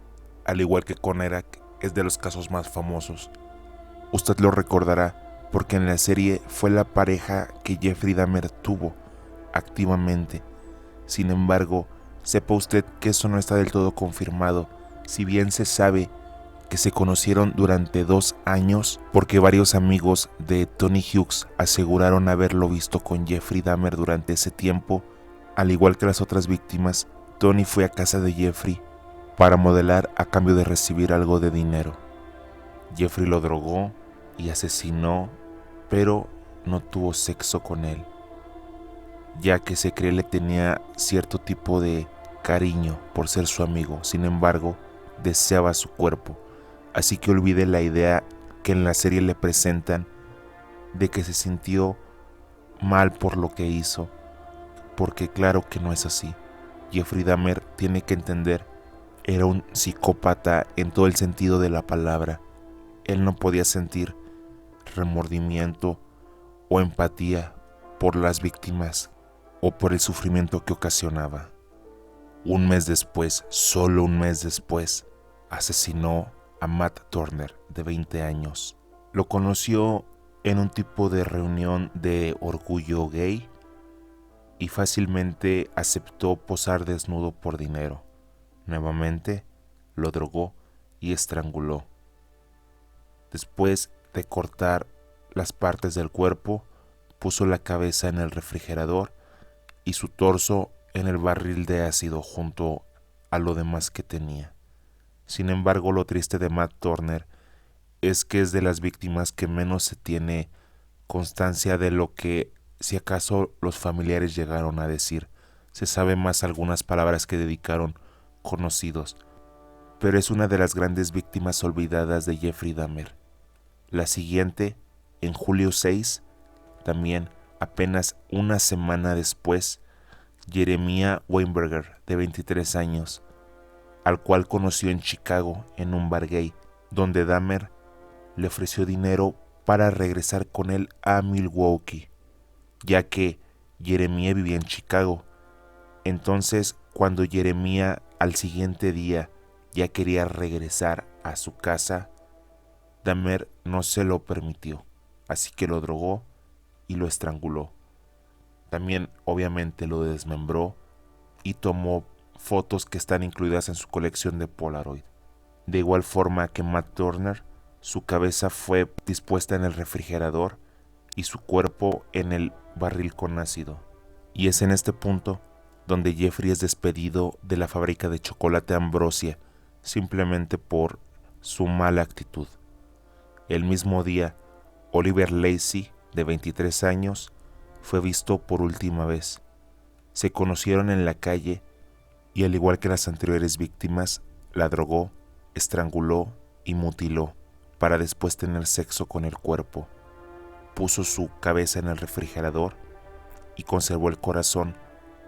al igual que Conerak, es de los casos más famosos. Usted lo recordará porque en la serie fue la pareja que Jeffrey Dahmer tuvo activamente. Sin embargo, sepa usted que eso no está del todo confirmado, si bien se sabe que se conocieron durante 2 años porque varios amigos de Tony Hughes aseguraron haberlo visto con Jeffrey Dahmer durante ese tiempo. Al igual que las otras víctimas, Tony fue a casa de Jeffrey para modelar a cambio de recibir algo de dinero. Jeffrey lo drogó y asesinó, pero no tuvo sexo con él, ya que se cree le tenía cierto tipo de cariño por ser su amigo. Sin embargo, deseaba su cuerpo, así que olvide la idea que en la serie le presentan de que se sintió mal por lo que hizo, porque claro que no es así. Jeffrey Dahmer, tiene que entender, era un psicópata en todo el sentido de la palabra. Él no podía sentir remordimiento o empatía por las víctimas o por el sufrimiento que ocasionaba. Un mes después, solo un mes después, asesinó a Matt Turner, de 20 años. Lo conoció en un tipo de reunión de orgullo gay y fácilmente aceptó posar desnudo por dinero. Nuevamente, lo drogó y estranguló. Después de cortar las partes del cuerpo, puso la cabeza en el refrigerador y su torso en el barril de ácido junto a lo demás que tenía. Sin embargo, lo triste de Matt Turner es que es de las víctimas que menos se tiene constancia de lo que, si acaso, los familiares llegaron a decir. Se sabe más algunas palabras que dedicaron conocidos, pero es una de las grandes víctimas olvidadas de Jeffrey Dahmer. La siguiente en julio 6, también apenas una semana después, Jeremiah Weinberger, de 23 años, al cual conoció en Chicago en un bar gay, donde Dahmer le ofreció dinero para regresar con él a Milwaukee, ya que Jeremiah vivía en Chicago. Entonces, cuando Jeremiah al siguiente día ya quería regresar a su casa, Dahmer no se lo permitió, así que lo drogó y lo estranguló. También obviamente lo desmembró y tomó fotos que están incluidas en su colección de Polaroid. De igual forma que Matt Turner, su cabeza fue dispuesta en el refrigerador y su cuerpo en el barril con ácido. Y es en este punto donde Jeffrey es despedido de la fábrica de chocolate Ambrosia, simplemente por su mala actitud. El mismo día, Oliver Lacey, de 23 años, fue visto por última vez. Se conocieron en la calle y, al igual que las anteriores víctimas, la drogó, estranguló y mutiló para después tener sexo con el cuerpo. Puso su cabeza en el refrigerador y conservó el corazón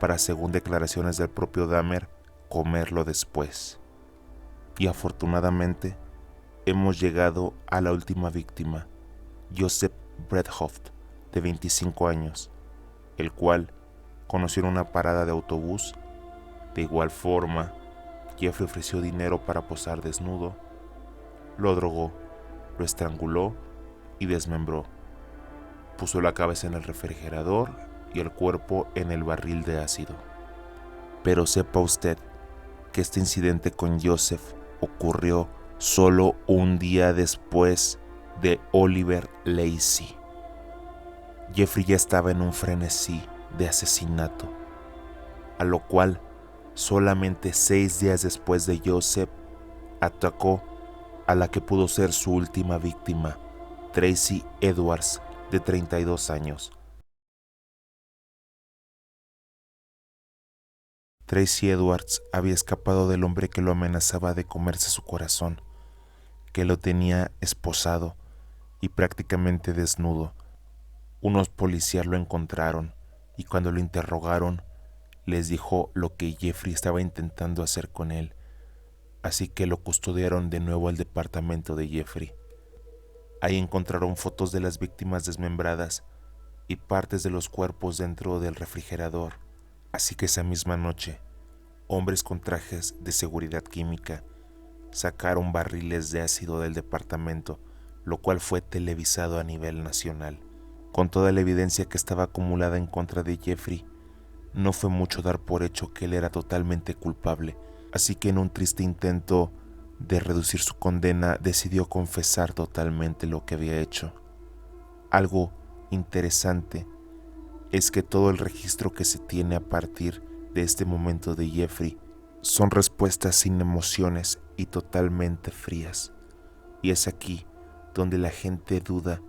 para, según declaraciones del propio Dahmer, comerlo después. Y afortunadamente hemos llegado a la última víctima, Joseph Bredhoft, de 25 años, el cual conoció en una parada de autobús. De igual forma, Jeffrey ofreció dinero para posar desnudo, lo drogó, lo estranguló y desmembró. Puso la cabeza en el refrigerador y el cuerpo en el barril de ácido. Pero sepa usted que este incidente con Joseph ocurrió solo un día después de Oliver Lacey. Jeffrey ya estaba en un frenesí de asesinato, a lo cual solamente 6 días después de Joseph atacó a la que pudo ser su última víctima, Tracy Edwards, de 32 años. Tracy Edwards había escapado del hombre que lo amenazaba de comerse su corazón, que lo tenía esposado y prácticamente desnudo. Unos policías lo encontraron y cuando lo interrogaron les dijo lo que Jeffrey estaba intentando hacer con él, así que lo custodiaron de nuevo al departamento de Jeffrey. Ahí encontraron fotos de las víctimas desmembradas y partes de los cuerpos dentro del refrigerador. Así que esa misma noche, hombres con trajes de seguridad química sacaron barriles de ácido del departamento, lo cual fue televisado a nivel nacional. Con toda la evidencia que estaba acumulada en contra de Jeffrey, no fue mucho dar por hecho que él era totalmente culpable, así que en un triste intento de reducir su condena, decidió confesar totalmente lo que había hecho. Algo interesante es que todo el registro que se tiene a partir de este momento de Jeffrey son respuestas sin emociones y totalmente frías. Y es aquí donde la gente duda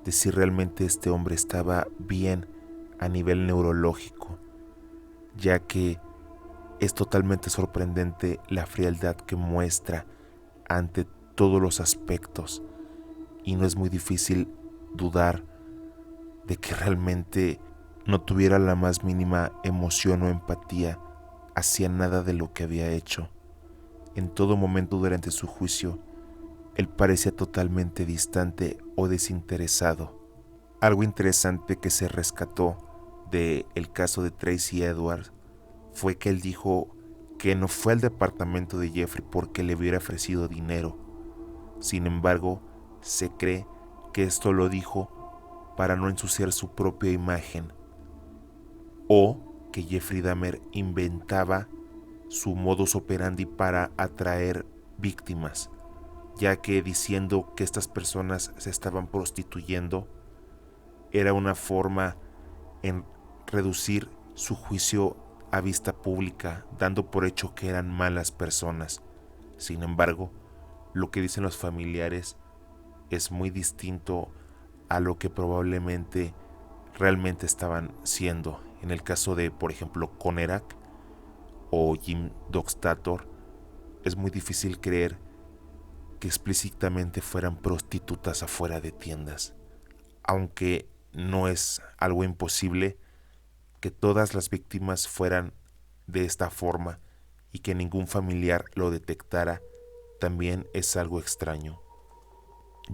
de si realmente este hombre estaba bien a nivel neurológico, ya que es totalmente sorprendente la frialdad que muestra ante todos los aspectos, y no es muy difícil dudar de que realmente no tuviera la más mínima emoción o empatía hacia nada de lo que había hecho. En todo momento durante su juicio, él parecía totalmente distante o desinteresado. Algo interesante que se rescató del caso de Tracy Edwards fue que él dijo que no fue al departamento de Jeffrey porque le hubiera ofrecido dinero. Sin embargo, se cree que esto lo dijo para no ensuciar su propia imagen, o que Jeffrey Dahmer inventaba su modus operandi para atraer víctimas, ya que diciendo que estas personas se estaban prostituyendo era una forma en reducir su juicio a vista pública, dando por hecho que eran malas personas. Sin embargo, lo que dicen los familiares es muy distinto a lo que probablemente realmente estaban siendo. En el caso de, por ejemplo, Conerak o Jim Doxtator, es muy difícil creer que explícitamente fueran prostitutas afuera de tiendas. aunque no es algo imposible, que todas las víctimas fueran de esta forma y que ningún familiar lo detectara también es algo extraño.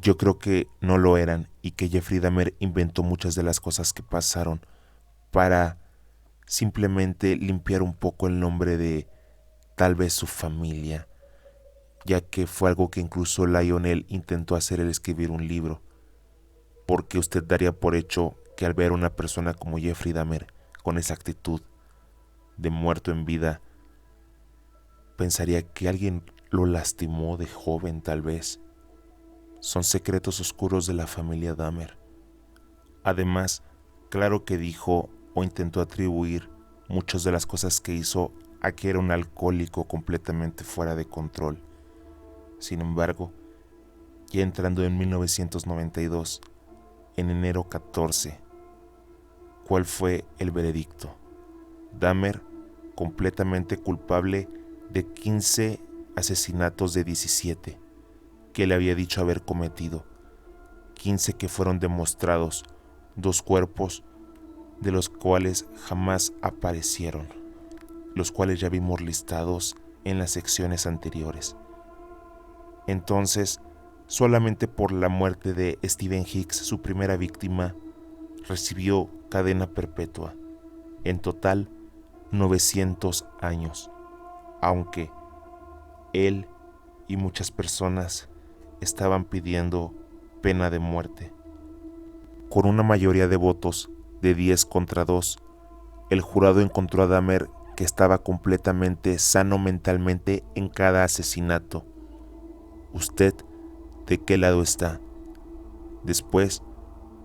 Yo creo que no lo eran y que Jeffrey Dahmer inventó muchas de las cosas que pasaron para simplemente limpiar un poco el nombre de tal vez su familia, ya que fue algo que incluso Lionel intentó hacer, el escribir un libro, porque usted daría por hecho que al ver a una persona como Jeffrey Dahmer con esa actitud de muerto en vida, pensaría que alguien lo lastimó de joven tal vez. Son secretos oscuros de la familia Dahmer. Además, claro que dijo o intentó atribuir muchas de las cosas que hizo a que era un alcohólico completamente fuera de control. Sin embargo, ya entrando en 1992, en enero 14, ¿cuál fue el veredicto? Dahmer, completamente culpable de 15 asesinatos de 17 que él había dicho haber cometido, 15 que fueron demostrados, 2 cuerpos de los cuales jamás aparecieron, los cuales ya vimos listados en las secciones anteriores. Entonces, solamente por la muerte de Stephen Hicks, su primera víctima, recibió cadena perpetua. En total, 900 años, aunque él y muchas personas estaban pidiendo pena de muerte. Con una mayoría de votos de 10 contra 2, el jurado encontró a Dahmer que estaba completamente sano mentalmente en cada asesinato. ¿Usted de qué lado está? Después,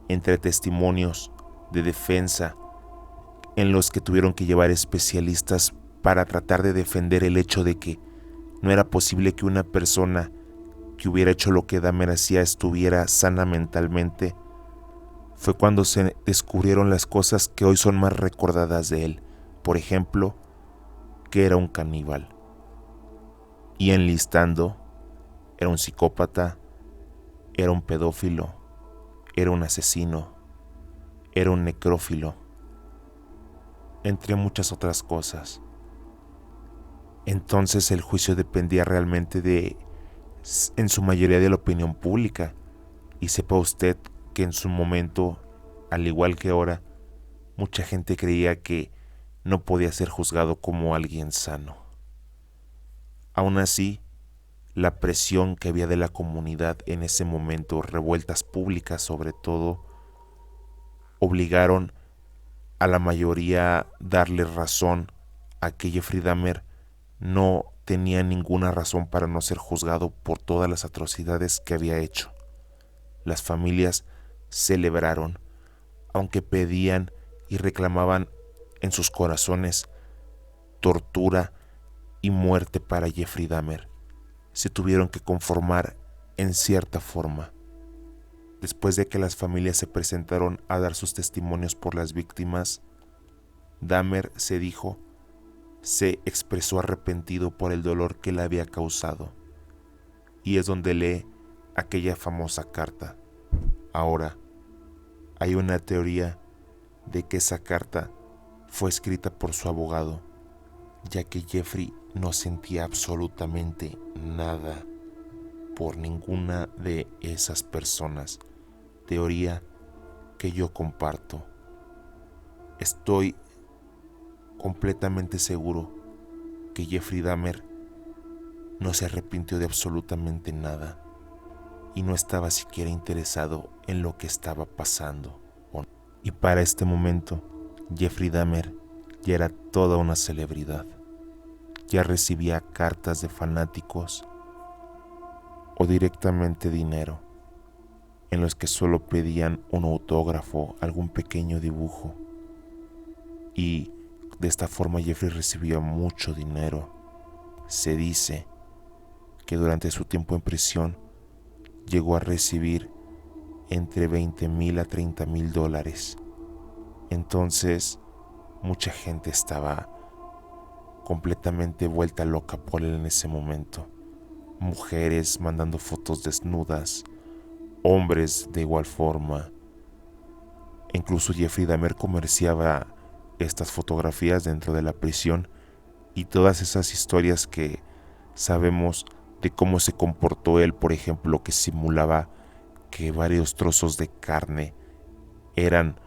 entre testimonios de defensa en los que tuvieron que llevar especialistas para tratar de defender el hecho de que no era posible que una persona que hubiera hecho lo que Dahmer hacía estuviera sana mentalmente, fue cuando se descubrieron las cosas que hoy son más recordadas de él. Por ejemplo, que era un caníbal. Y enlistando, era un psicópata, era un pedófilo, era un asesino, era un necrófilo, entre muchas otras cosas. Entonces el juicio dependía realmente en su mayoría, de la opinión pública. Y sepa usted que en su momento, al igual que ahora, mucha gente creía que no podía ser juzgado como alguien sano. Aún así, la presión que había de la comunidad en ese momento, revueltas públicas sobre todo, obligaron a la mayoría darle razón a que Jeffrey Dahmer no tenía ninguna razón para no ser juzgado por todas las atrocidades que había hecho. Las familias celebraron, aunque pedían y reclamaban en sus corazones tortura y muerte para Jeffrey Dahmer. Se tuvieron que conformar en cierta forma. Después de que las familias se presentaron a dar sus testimonios por las víctimas, Dahmer se expresó arrepentido por el dolor que le había causado. Y es donde lee aquella famosa carta. Ahora, hay una teoría de que esa carta fue escrita por su abogado, ya que Jeffrey no sentía absolutamente nada por ninguna de esas personas. Teoría que yo comparto. Estoy completamente seguro que Jeffrey Dahmer no se arrepintió de absolutamente nada y no estaba siquiera interesado en lo que estaba pasando. Y para este momento, Jeffrey Dahmer ya era toda una celebridad. Ya recibía cartas de fanáticos o directamente dinero, en los que solo pedían un autógrafo, algún pequeño dibujo. Y de esta forma Jeffrey recibía mucho dinero. Se dice que durante su tiempo en prisión llegó a recibir entre 20,000 a 30,000 dólares. Entonces, mucha gente estaba completamente vuelta loca por él en ese momento. Mujeres mandando fotos desnudas, hombres de igual forma, Incluso Jeffrey Dahmer comerciaba estas fotografías dentro de la prisión y todas esas historias que sabemos de cómo se comportó él, por ejemplo, que simulaba que varios trozos de carne eran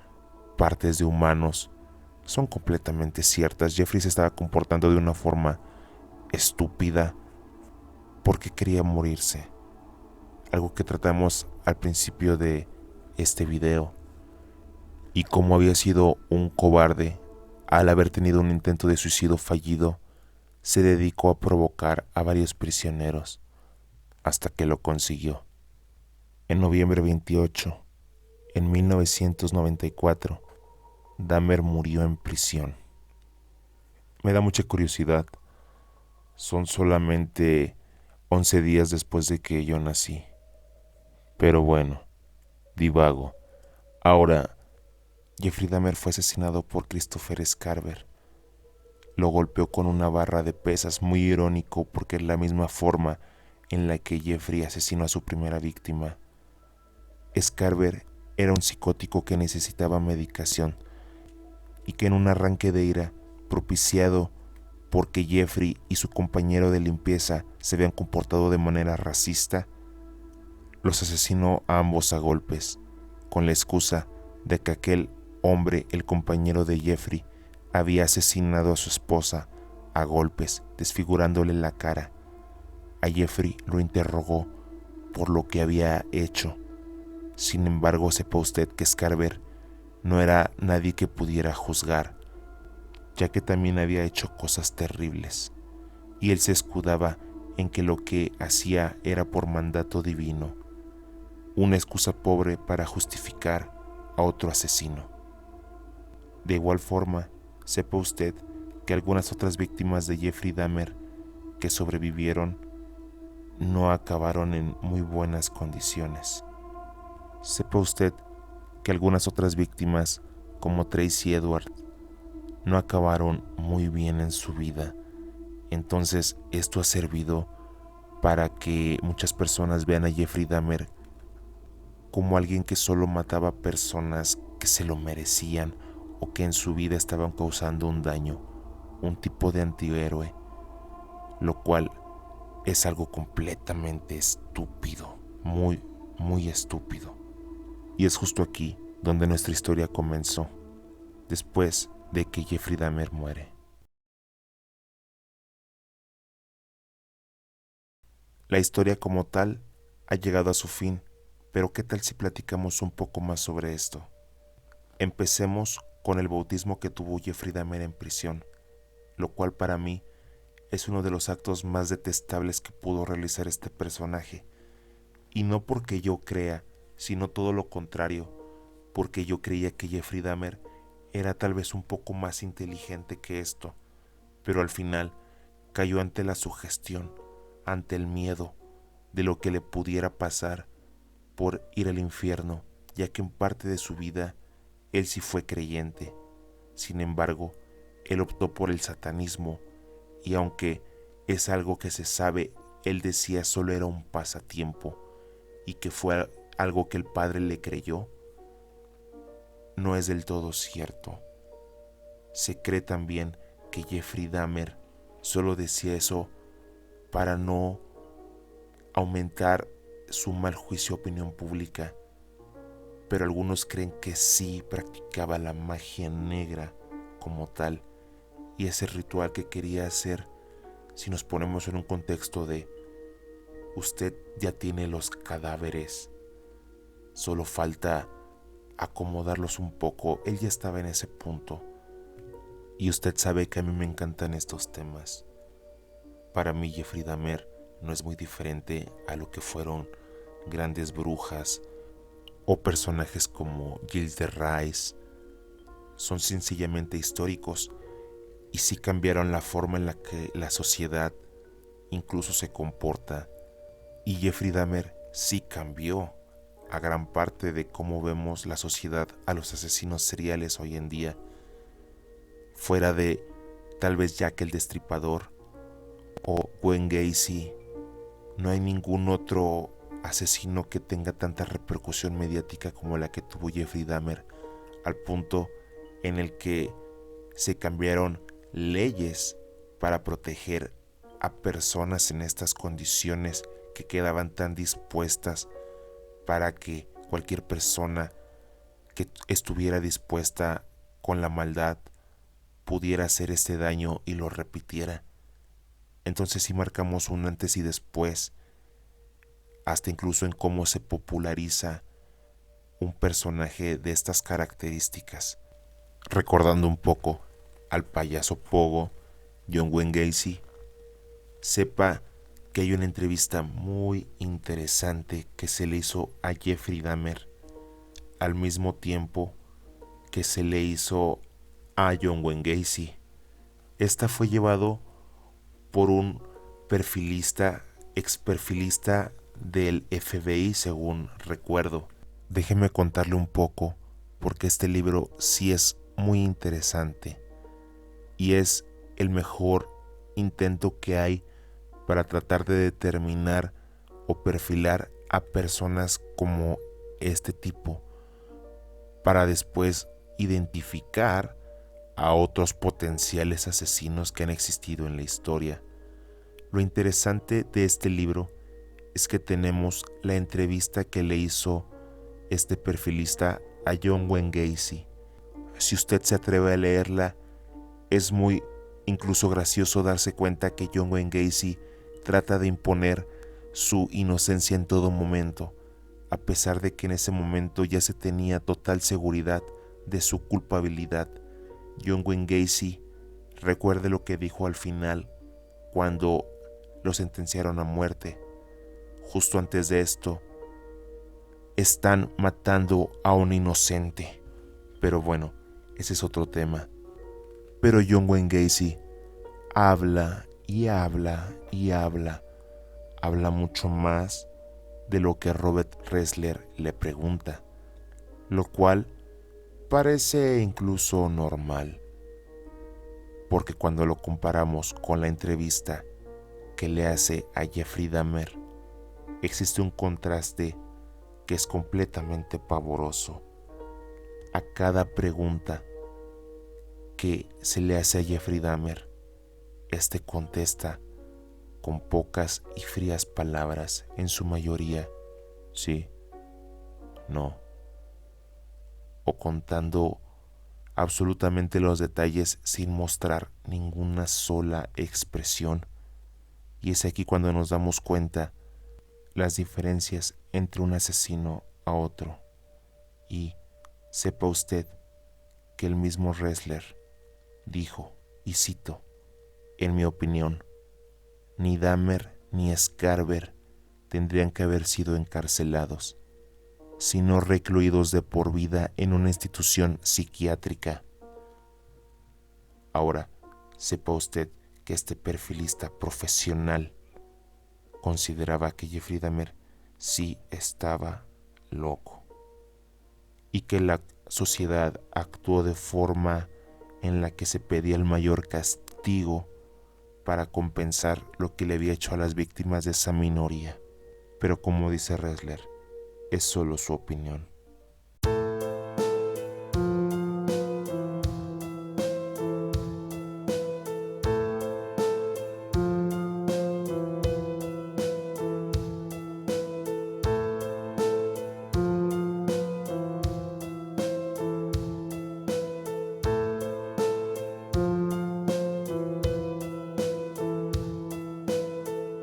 partes de humanos, son completamente ciertas. Jeffrey se estaba comportando de una forma estúpida porque quería morirse. Algo que tratamos al principio de este video. Y como había sido un cobarde, al haber tenido un intento de suicidio fallido, se dedicó a provocar a varios prisioneros, hasta que lo consiguió. En noviembre 28, en 1994, Dahmer murió en prisión. Me da mucha curiosidad. Son solamente 11 días después de que yo nací. Pero bueno, divago. Ahora, Jeffrey Dahmer fue asesinado por Christopher Scarver. Lo golpeó con una barra de pesas, muy irónico porque es la misma forma en la que Jeffrey asesinó a su primera víctima. Scarver era un psicótico que necesitaba medicación y que en un arranque de ira propiciado porque Jeffrey y su compañero de limpieza se habían comportado de manera racista, los asesinó a ambos a golpes, con la excusa de que aquel hombre, el compañero de Jeffrey, había asesinado a su esposa a golpes, desfigurándole la cara. A Jeffrey lo interrogó por lo que había hecho. Sin embargo, sepa usted que Scarver no era nadie que pudiera juzgar, ya que también había hecho cosas terribles, y él se escudaba en que lo que hacía era por mandato divino, una excusa pobre para justificar a otro asesino. De igual forma, sepa usted que algunas otras víctimas de Jeffrey Dahmer que sobrevivieron no acabaron en muy buenas condiciones. Sepa usted que algunas otras víctimas, como Tracy Edwards, no acabaron muy bien en su vida. Entonces esto ha servido para que muchas personas vean a Jeffrey Dahmer como alguien que solo mataba personas que se lo merecían o que en su vida estaban causando un daño, un tipo de antihéroe, lo cual es algo completamente estúpido, muy, muy estúpido. Y es justo aquí donde nuestra historia comenzó, después de que Jeffrey Dahmer muere. La historia como tal ha llegado a su fin, pero ¿qué tal si platicamos un poco más sobre esto? Empecemos con el bautismo que tuvo Jeffrey Dahmer en prisión, lo cual para mí es uno de los actos más detestables que pudo realizar este personaje. Y no porque yo crea, sino todo lo contrario, porque yo creía que Jeffrey Dahmer era tal vez un poco más inteligente que esto, pero al final cayó ante la sugestión, ante el miedo de lo que le pudiera pasar por ir al infierno, ya que en parte de su vida él sí fue creyente. Sin embargo, él optó por el satanismo, y aunque es algo que se sabe, él decía solo era un pasatiempo y que fue algo que el padre le creyó, no es del todo cierto. Se cree también que Jeffrey Dahmer solo decía eso para no aumentar su mal juicio a opinión pública, pero algunos creen que sí practicaba la magia negra como tal, y ese ritual que quería hacer, si nos ponemos en un contexto de usted ya tiene los cadáveres, solo falta acomodarlos un poco, él ya estaba en ese punto. Y usted sabe que a mí me encantan estos temas. Para mí Jeffrey Dahmer no es muy diferente a lo que fueron grandes brujas o personajes como Gilles de Rais. Son sencillamente históricos y sí cambiaron la forma en la que la sociedad incluso se comporta. Y Jeffrey Dahmer sí cambió a gran parte de cómo vemos la sociedad a los asesinos seriales hoy en día. Fuera de tal vez Jack el Destripador o Gwen Gacy, no hay ningún otro asesino que tenga tanta repercusión mediática como la que tuvo Jeffrey Dahmer al punto en el que se cambiaron leyes para proteger a personas en estas condiciones que quedaban tan dispuestas para que cualquier persona que estuviera dispuesta con la maldad pudiera hacer este daño y lo repitiera. Entonces sí marcamos un antes y después, hasta incluso en cómo se populariza un personaje de estas características, recordando un poco al payaso Pogo, John Wayne Gacy. Sepa que hay una entrevista muy interesante que se le hizo a Jeffrey Dahmer al mismo tiempo que se le hizo a John Wayne Gacy. Esta fue llevado por un experfilista del FBI, según recuerdo. Déjeme contarle un poco, porque este libro sí es muy interesante y es el mejor intento que hay para tratar de determinar o perfilar a personas como este tipo, para después identificar a otros potenciales asesinos que han existido en la historia. Lo interesante de este libro es que tenemos la entrevista que le hizo este perfilista a John Wayne Gacy. Si usted se atreve a leerla, es muy incluso gracioso darse cuenta que John Wayne Gacy trata de imponer su inocencia en todo momento, a pesar de que en ese momento ya se tenía total seguridad de su culpabilidad. John Wayne Gacy, recuerde lo que dijo al final cuando lo sentenciaron a muerte. Justo antes de esto, están matando a un inocente. Pero bueno, ese es otro tema. Pero John Wayne Gacy habla y habla y habla. Habla mucho más de lo que Robert Ressler le pregunta, lo cual parece incluso normal, porque cuando lo comparamos con la entrevista que le hace a Jeffrey Dahmer, existe un contraste que es completamente pavoroso. A cada pregunta que se le hace a Jeffrey Dahmer, este contesta con pocas y frías palabras, en su mayoría, sí, no, o contando absolutamente los detalles sin mostrar ninguna sola expresión. Y es aquí cuando nos damos cuenta las diferencias entre un asesino a otro. Y sepa usted que el mismo Ressler dijo, y cito, en mi opinión, ni Dahmer ni Scarver tendrían que haber sido encarcelados, sino recluidos de por vida en una institución psiquiátrica. Ahora, sepa usted que este perfilista profesional consideraba que Jeffrey Dahmer sí estaba loco y que la sociedad actuó de forma en la que se pedía el mayor castigo para compensar lo que le había hecho a las víctimas de esa minoría. Pero como dice Ressler, es solo su opinión.